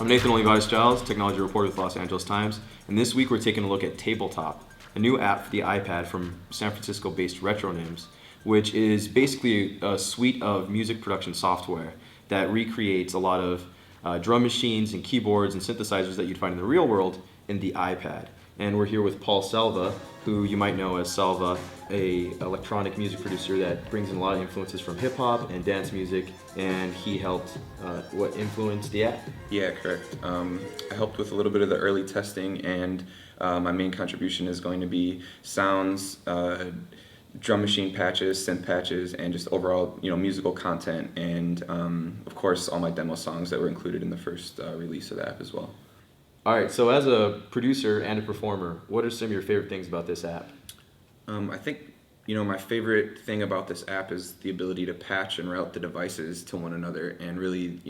I'm Nathan Olivarez-Giles, technology reporter with Los Angeles Times, and this week we're taking a look at Tabletop, a new app for the iPad from San Francisco-based Retronyms, which is basically a suite of music production software that recreates a lot of drum machines and keyboards and synthesizers that you'd find in the real world in the iPad. And we're here with Paul Salva, who you might know as Salva, a electronic music producer that brings in a lot of influences from hip hop and dance music, and he helped what influenced the app? Yeah, correct. I helped with a little bit of the early testing, and my main contribution is going to be sounds, drum machine patches, synth patches, and just overall, musical content, and of course, all my demo songs that were included in the first release of the app as well. All right, so as a producer and a performer, what are some of your favorite things about this app? I think, my favorite thing about this app is the ability to patch and route the devices to one another, and really,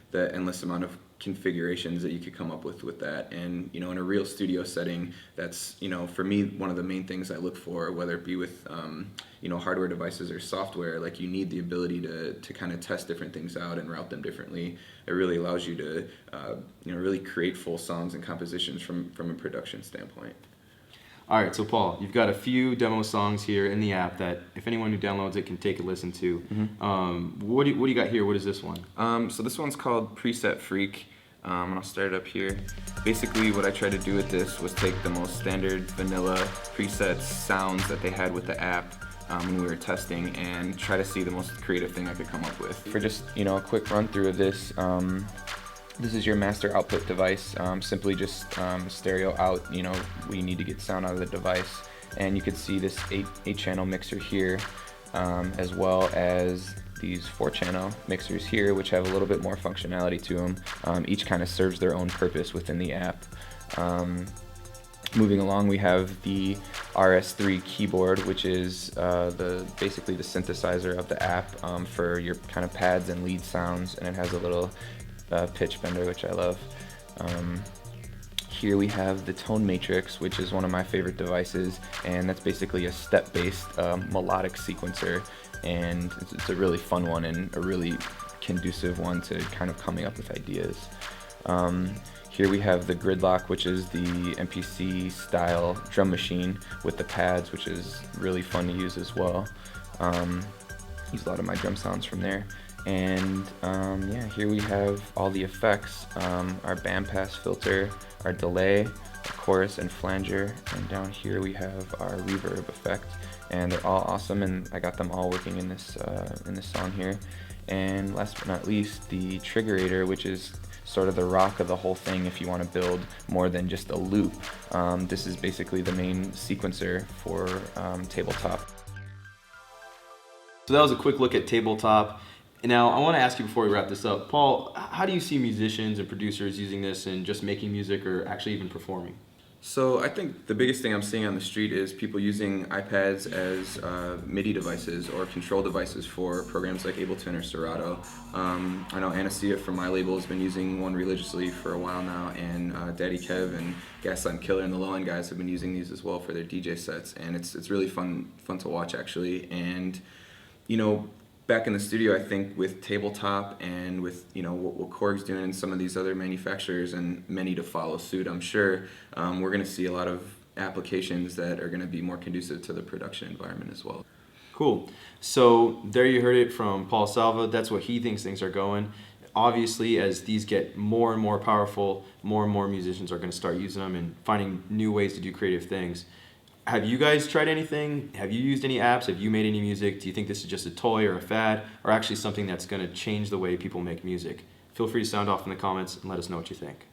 the endless amount of configurations that you could come up with that. And, in a real studio setting, that's, for me, one of the main things I look for, whether it be with, hardware devices or software, like you need the ability to kind of test different things out and route them differently. It really allows you to, really create full songs and compositions from a production standpoint. All right, so Paul, you've got a few demo songs here in the app that if anyone who downloads it can take a listen to. Mm-hmm. What do you got here? What is this one? So this one's called Preset Freak, and I'll start it up here. Basically, what I tried to do with this was take the most standard vanilla presets sounds that they had with the app when we were testing, and try to see the most creative thing I could come up with. For just a quick run through of this. This is your master output device, simply just stereo out, we need to get sound out of the device. And you can see this 8-channel mixer here, as well as these 4-channel mixers here, which have a little bit more functionality to them. Each kind of serves their own purpose within the app. Moving along, we have the Rs3 Keyboard, which is basically the synthesizer of the app for your kind of pads and lead sounds, and it has a little pitch bender, which I love. Here we have the Tone Matrix, which is one of my favorite devices, and that's basically a step-based melodic sequencer, and it's a really fun one and a really conducive one to kind of coming up with ideas. Here we have the Gridlock, which is the MPC style drum machine with the pads, which is really fun to use as well. Use a lot of my drum sounds from there. And here we have all the effects, our bandpass filter, our delay, our chorus and flanger, and down here we have our reverb effect, and they're all awesome, and I got them all working in this song here. And last but not least, the Triggerator, which is sort of the rock of the whole thing if you want to build more than just a loop. This is basically the main sequencer for Tabletop. So that was a quick look at Tabletop. Now, I want to ask you before we wrap this up, Paul, how do you see musicians and producers using this in just making music or actually even performing? So I think the biggest thing I'm seeing on the street is people using iPads as MIDI devices or control devices for programs like Ableton or Serato. I know Anastasia from my label has been using one religiously for a while now, and Daddy Kev and Gaslight Killer and the Low End guys have been using these as well for their DJ sets, and it's really fun to watch actually. And back in the studio, I think with Tabletop and with what Korg's doing and some of these other manufacturers and many to follow suit, I'm sure we're going to see a lot of applications that are going to be more conducive to the production environment as well. Cool. So there you heard it from Paul Salva. That's what he thinks things are going. Obviously, as these get more and more powerful, more and more musicians are going to start using them and finding new ways to do creative things. Have you guys tried anything? Have you used any apps? Have you made any music? Do you think this is just a toy or a fad, or actually something that's going to change the way people make music? Feel free to sound off in the comments and let us know what you think.